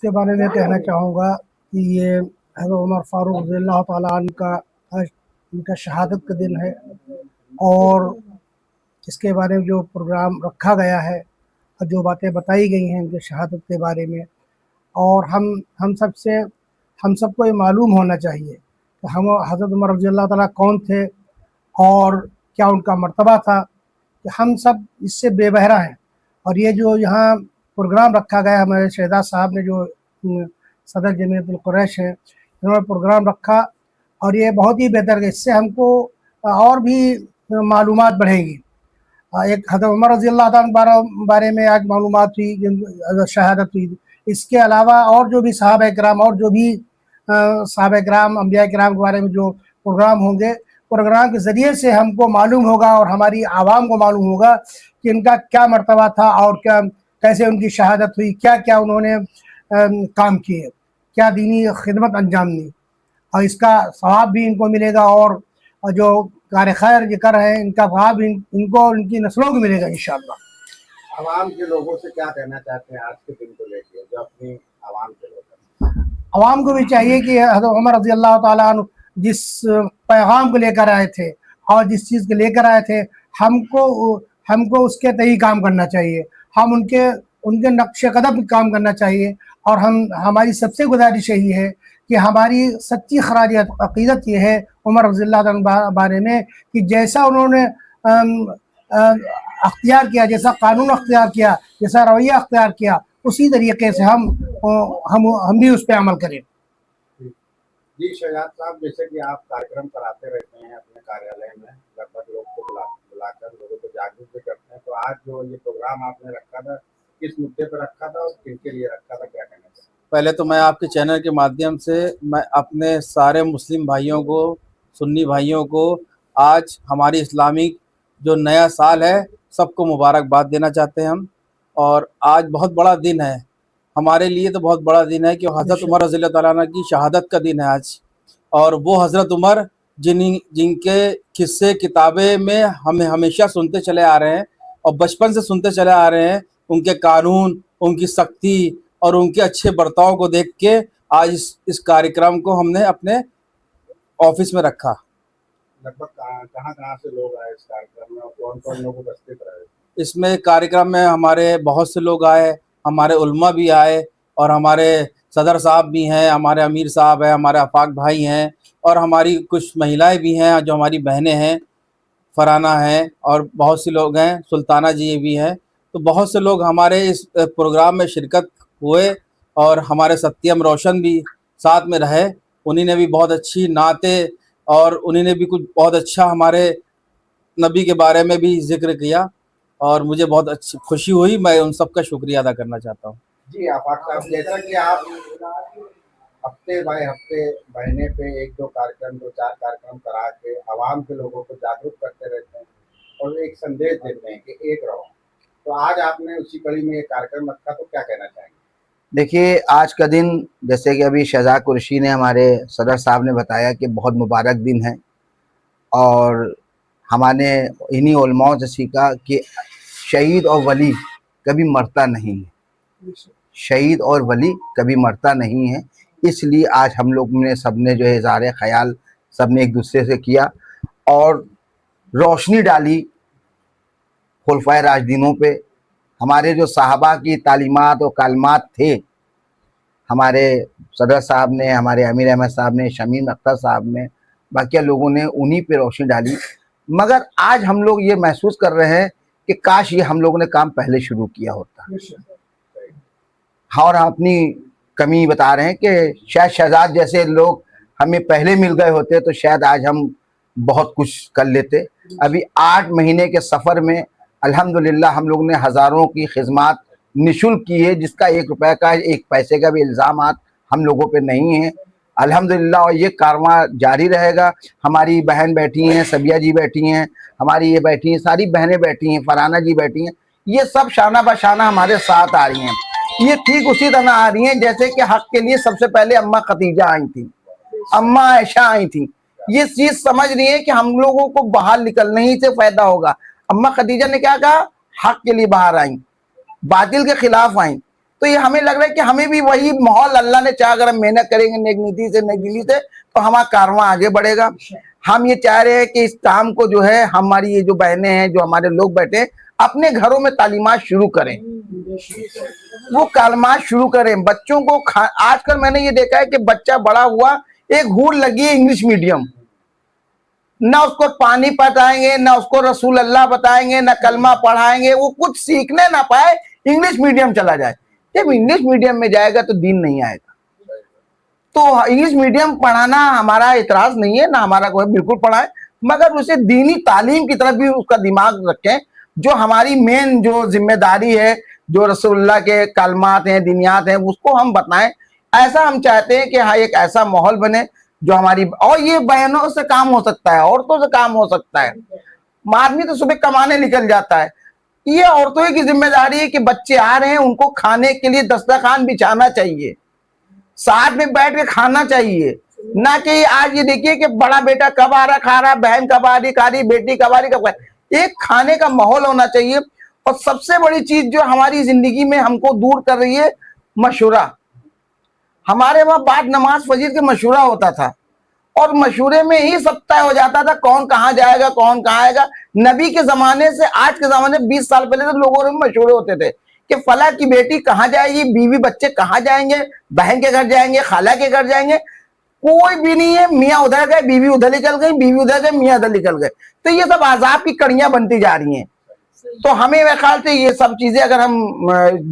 کے بارے میں کہنا چاہوں گا کہ یہ حضرت عمر فاروق رضی اللہ تعالیٰ عنہ کا آج ان کا شہادت کا دن ہے، اور اس کے بارے میں جو پروگرام رکھا گیا ہے اور جو باتیں بتائی گئی ہیں ان کے شہادت کے بارے میں، اور ہم سب کو یہ معلوم ہونا چاہیے کہ حضرت عمر رضی اللہ تعالیٰ کون تھے اور کیا ان کا مرتبہ تھا، کہ ہم سب اس سے بے بہرہ ہیں۔ اور یہ جو یہاں پروگرام رکھا گیا، ہمارے شہزاد صاحب نے جو صدر جمعیت القریش ہیں انہوں نے پروگرام رکھا، اور یہ بہت ہی بہتر ہے، اس سے ہم کو اور بھی معلومات بڑھیں گی۔ ایک حضرت عمر رضی اللہ عنہ بارے میں آج معلومات ہوئی، شہادت ہوئی، اس کے علاوہ اور جو بھی صحابہ کرام اور جو بھی صحابہ کرام انبیاء کرام کے بارے میں جو پروگرام ہوں گے، پروگرام کے ذریعے سے ہم کو معلوم ہوگا اور ہماری عوام کو معلوم ہوگا کہ ان کا کیا مرتبہ تھا اور کیسے ان کی شہادت ہوئی، کیا کیا انہوں نے کام کیے، کیا دینی خدمت انجام دی، اور اس کا ثواب بھی ان کو ملے گا، اور جو کار خیر یہ کر رہے ہیں ان کا ثواب ان کو ان کی نسلوں کو ملے گا انشاءاللہ۔ عوام کے لوگوں سے کیا کہنا چاہتے ہیں آج کے دن کو لے کے، جو اپنی عوام کے لوگ ہیں؟ عوام کو بھی چاہیے کہ حضرت عمر رضی اللہ تعالیٰ عنہ جس پیغام کو لے کر آئے تھے اور جس چیز کو لے کر آئے تھے، ہم کو اس کے تئیں کام کرنا چاہیے، ہم ان کے نقش قدم پہ کام کرنا چاہیے، اور ہماری سب سے گزارش یہی ہے کہ ہماری سچی خراج عقیدت یہ ہے عمر رضی اللہ عنہ بارے میں کہ جیسا انہوں نے اختیار کیا، جیسا قانون اختیار کیا، جیسا رویہ اختیار کیا، اسی طریقے سے ہم بھی اس پہ عمل کریں۔ جی شہزاد صاحب، جیسے کہ آپ کارکرم کراتے رہتے ہیں اپنے کاریالے میں، لگ بھگ لوگ کو بلا کر لوگوں کو جاگرک بھی کرتے ہیں، تو آج جو یہ پروگرام آپ نے رکھا تھا کس مدعے پہ رکھا تھا اور کن کے لیے رکھا تھا، کیا کہنا چاہتے ہیں؟ پہلے تو میں آپ کے چینل کے مادھیم سے میں اپنے سارے مسلم بھائیوں کو، سنی بھائیوں کو آج ہماری اسلامک جو نیا سال ہے سب کو مبارکباد دینا چاہتے ہیں ہم۔ اور آج بہت بڑا دن ہے ہمارے لیے، تو بہت بڑا دن ہے کہ حضرت عمر رضی اللہ تعالیٰ عنہ کی شہادت کا دن ہے آج، اور وہ حضرت عمر جن کے قصے کتابیں میں ہمیں ہمیشہ سنتے چلے آ رہے ہیں اور بچپن سے سنتے چلے آ رہے ہیں، ان کے قانون، ان کی سختی اور ان کے اچھے برتاؤ کو دیکھ کے آج اس کارکرم کو ہم نے اپنے آفس میں رکھا۔ لگ بھگ کہاں سے لوگ آئے اس کارکرم میں اور کون کون لوگوں کو دستک رہے؟ اس میں کارکرم میں ہمارے بہت سے لوگ آئے، ہمارے علماء بھی آئے، اور ہمارے صدر صاحب بھی ہیں، ہمارے امیر صاحب ہیں، ہمارے آفاق بھائی ہیں، اور ہماری کچھ مہیلائیں بھی ہیں جو ہماری بہنیں ہیں، فرانہ ہیں، اور بہت سے لوگ ہیں، سلطانہ جی بھی ہیں۔ تو بہت سے لوگ ہمارے اس پروگرام میں شرکت ہوئے، اور ہمارے ستیم روشن بھی ساتھ میں رہے، انہی نے بھی بہت اچھی نعتیں اور انہی نے بھی کچھ بہت اچھا ہمارے نبی کے بارے میں بھی ذکر کیا، اور مجھے بہت اچھی خوشی ہوئی، میں ان سب کا شکریہ ادا کرنا چاہتا ہوں۔ جی آفاق صاحب، جیسا کہ آپ ہفتے بائی ہفتے مہینے پہ 1-2 کارکرم 2-4 کارکرم کرا کے عوام کے لوگوں کو جاگرک کرتے رہتے ہیں اور ایک سندیش دیتے ہیں کہ ایک رہو، تو آج آپ نے اسی کڑی میں ایک کارکرم رکھا، تو کیا کہنا چاہیں گے؟ دیکھیے، آج کا دن جیسے کہ ابھی شہزاد قریشی نے ہمارے صدر صاحب نے بتایا کہ بہت مبارک دن ہے، اور ہمارے انہی علماء سے سیکھا کہ شہید اور ولی کبھی مرتا نہیں ہے، شہید اور ولی کبھی مرتا نہیں ہے۔ اس لیے آج ہم لوگ نے سب نے جو ہے اظہار خیال سب نے ایک دوسرے سے کیا اور روشنی ڈالی خلفائے راشدینوں پہ، ہمارے جو صحابہ کی تعلیمات و کلمات تھے، ہمارے صدر صاحب نے، ہمارے امیر احمد صاحب نے، شمیم اختر صاحب نے، باقی لوگوں نے انہی پہ روشنی ڈالی۔ مگر آج ہم لوگ یہ محسوس کر رہے ہیں کہ کاش یہ ہم لوگوں نے کام پہلے شروع کیا ہوتا، اور ہم اپنی کمی بتا رہے ہیں کہ شاید شہزاد جیسے لوگ ہمیں پہلے مل گئے ہوتے تو شاید آج ہم بہت کچھ کر لیتے۔ ابھی 8 مہینے کے سفر میں الحمدللہ ہم لوگ نے ہزاروں کی خدمات نشلک کی ہے، جس کا 1 روپے کا 1 پیسے کا بھی الزامات ہم لوگوں پہ نہیں ہیں الحمدللہ، اور یہ کارواں جاری رہے گا۔ ہماری بہن بیٹھی ہیں، سبیہ جی بیٹھی ہیں، ہماری یہ بیٹھی ہیں، ساری بہنیں بیٹھی ہیں، فرانہ جی بیٹھی ہیں، یہ سب شانہ بشانہ ہمارے ساتھ آ رہی ہیں۔ یہ ٹھیک اسی طرح آ رہی ہیں جیسے کہ حق کے لیے سب سے پہلے اماں خدیجہ آئی تھیں، اماں عائشہ آئی تھیں۔ یہ چیز سمجھ رہی ہیں کہ ہم لوگوں کو باہر نکلنے ہی سے فائدہ ہوگا۔ اماں خدیجہ نے کیا کہا؟ حق کے لیے باہر آئیں، باطل کے خلاف آئیں۔ تو یہ ہمیں لگ رہا ہے کہ ہمیں بھی وہی ماحول اللہ نے چاہ اگر ہم محنت کریں گے نیک نیتی سے نیک دلی سے تو ہمارا کارواں آگے بڑھے گا. ہم یہ چاہ رہے ہیں کہ اس کام کو جو ہے ہماری یہ جو بہنیں ہیں جو ہمارے لوگ بیٹھے ہیں اپنے گھروں میں تعلیمات شروع کریں, وہ کلمات شروع کریں بچوں کو. آج کل میں نے یہ دیکھا ہے کہ بچہ بڑا ہوا ایک ہور لگی ہے انگلش میڈیم, نہ اس کو پانی پتائیں گے, نہ اس کو رسول اللہ بتائیں گے, نہ کلمہ پڑھائیں گے, وہ کچھ سیکھنے نہ پائے, انگلش میڈیم چلا جائے. جب انگلش میڈیم میں جائے گا تو دین نہیں آئے گا. تو انگلش میڈیم پڑھانا ہمارا اعتراض نہیں ہے, نہ ہمارا کوئی, بالکل پڑھائے, مگر اسے دینی تعلیم کی طرف بھی اس کا دماغ رکھیں. جو ہماری مین جو ذمہ داری ہے, جو رسول اللہ کے کلمات ہیں, دینیات ہیں, اس کو ہم بتائیں. ایسا ہم چاہتے ہیں کہ ہاں ایک ایسا ماحول بنے جو ہماری, اور یہ بہنوں سے کام ہو سکتا ہے, عورتوں سے کام ہو سکتا ہے. آدمی تو صبح کمانے نکل جاتا ہے, یہ عورتوں کی ذمہ داری ہے کہ بچے آ رہے ہیں ان کو کھانے کے لیے دسترخوان بچھانا چاہیے, ساتھ میں بیٹھ کے کھانا چاہیے. نہ کہ آج یہ دیکھیے کہ بڑا بیٹا کب آ رہا کھا رہا, بہن کب آ رہی کھا رہی, بیٹی کب آ رہی کب کھا رہی. ایک کھانے کا ماحول ہونا چاہیے. اور سب سے بڑی چیز جو ہماری زندگی میں ہم کو دور کر رہی ہے, مشورہ. ہمارے وہاں بعد نماز فجر کے مشورہ ہوتا تھا, اور مشورے میں ہی سب طے ہو جاتا تھا کون کہاں جائے گا کون کہاں آئے گا. نبی کے زمانے سے آج کے زمانے 20 سال پہلے تو لوگوں میں مشورے ہوتے تھے کہ فلاں کی بیٹی کہاں جائے گی, بیوی بچے کہاں جائیں گے, بہن کے گھر جائیں گے, خالہ کے گھر جائیں گے. کوئی بھی نہیں ہے, میاں ادھر گئے بیوی ادھر نکل گئی, بیوی ادھر گئے میاں ادھر نکل گئے. تو یہ سب عذاب کی کڑیاں بنتی جا رہی ہیں. تو ہمیں میرے خیال سے یہ سب چیزیں اگر ہم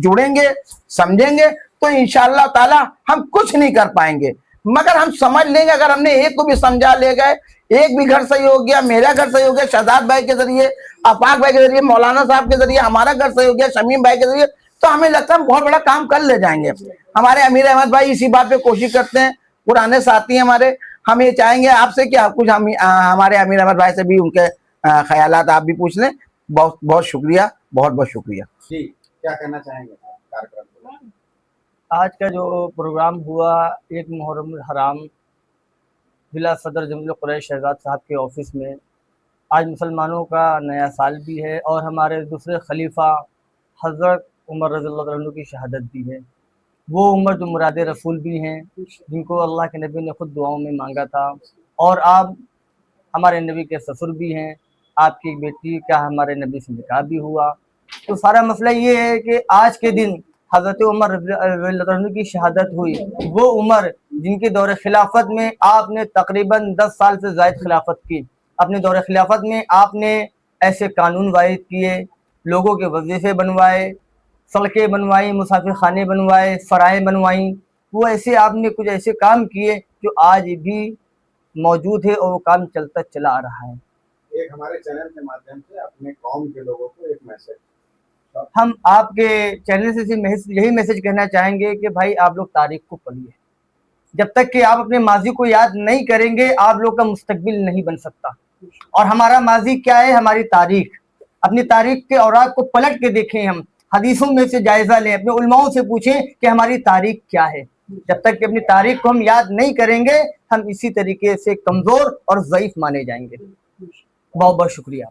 جڑیں گے, سمجھیں گے, تو انشاءاللہ تعالی ہم کچھ نہیں کر پائیں گے. مگر ہم سمجھ لیں گے, اگر ہم نے ایک کو بھی سمجھا لے گئے, ایک بھی گھر صحیح ہو گیا, میرا گھر صحیح ہو گیا, شہزاد بھائی کے ذریعے, آفاق بھائی کے ذریعے, مولانا صاحب کے ذریعے ہمارا گھر صحیح ہو گیا, شمیم بھائی کے ذریعے, تو ہمیں لگتا ہے ہم بہت بڑا کام کر لے جائیں گے. ہمارے امیر احمد بھائی اسی بات پہ کوشش کرتے ہیں, پرانے ساتھی ہیں ہمارے. ہم یہ چاہیں گے آپ سے کہ آپ کچھ ہمارے امیر احمد بھائی سے بھی ان کے خیالات آپ بھی پوچھ لیں. بہت بہت شکریہ, بہت بہت شکریہ. جی کیا کہنا چاہیں گے کارکرم کو؟ آج کا جو پروگرام ہوا ایک محرم الحرام ضلع صدر جملہ قریش شہزاد صاحب کے آفس میں, آج مسلمانوں کا نیا سال بھی ہے اور ہمارے دوسرے خلیفہ حضرت عمر رضی اللہ عنہ کی شہادت بھی ہے. وہ عمر جو مراد رسول بھی ہیں, جن کو اللہ کے نبی نے خود دعاؤں میں مانگا تھا, اور آپ ہمارے نبی کے سسر بھی ہیں. آپ کی بیٹی کا ہمارے نبی سے نکاح بھی ہوا. تو سارا مسئلہ یہ ہے کہ آج کے دن حضرت عمر رضی اللہ عنہ کی شہادت ہوئی. وہ عمر جن کے دور خلافت میں آپ نے تقریباً 10 سال سے زائد خلافت کی. اپنے دور خلافت میں آپ نے ایسے قانون وارد کیے, لوگوں کے وظیفے بنوائے, سڑکیں بنوائی, مسافر خانے بنوائے, سرائیں بنوائیں. وہ ایسے آپ نے کچھ ایسے کام کیے جو آج بھی موجود ہے اور وہ کام چلتا چلا آ رہا ہے. ایک ہمارے چینل کے مادھیم سے اپنے قوم کے لوگوں کو ایک میسج. ہم آپ کے چینل سے یہی میسج کہنا چاہیں گے کہ بھائی آپ لوگ تاریخ کو پڑھیے. جب تک کہ آپ اپنے ماضی کو یاد نہیں کریں گے آپ لوگ کا مستقبل نہیں بن سکتا. اور ہمارا ماضی کیا ہے؟ ہماری تاریخ. اپنی تاریخ کے اوراق کو پلٹ کے دیکھیں, ہم حدیثوں میں سے جائزہ لیں, اپنے علماؤں سے پوچھیں کہ ہماری تاریخ کیا ہے. جب تک کہ اپنی تاریخ کو ہم یاد نہیں کریں گے ہم اسی طریقے سے کمزور اور ضعیف مانے جائیں گے. بہت بہت شکریہ.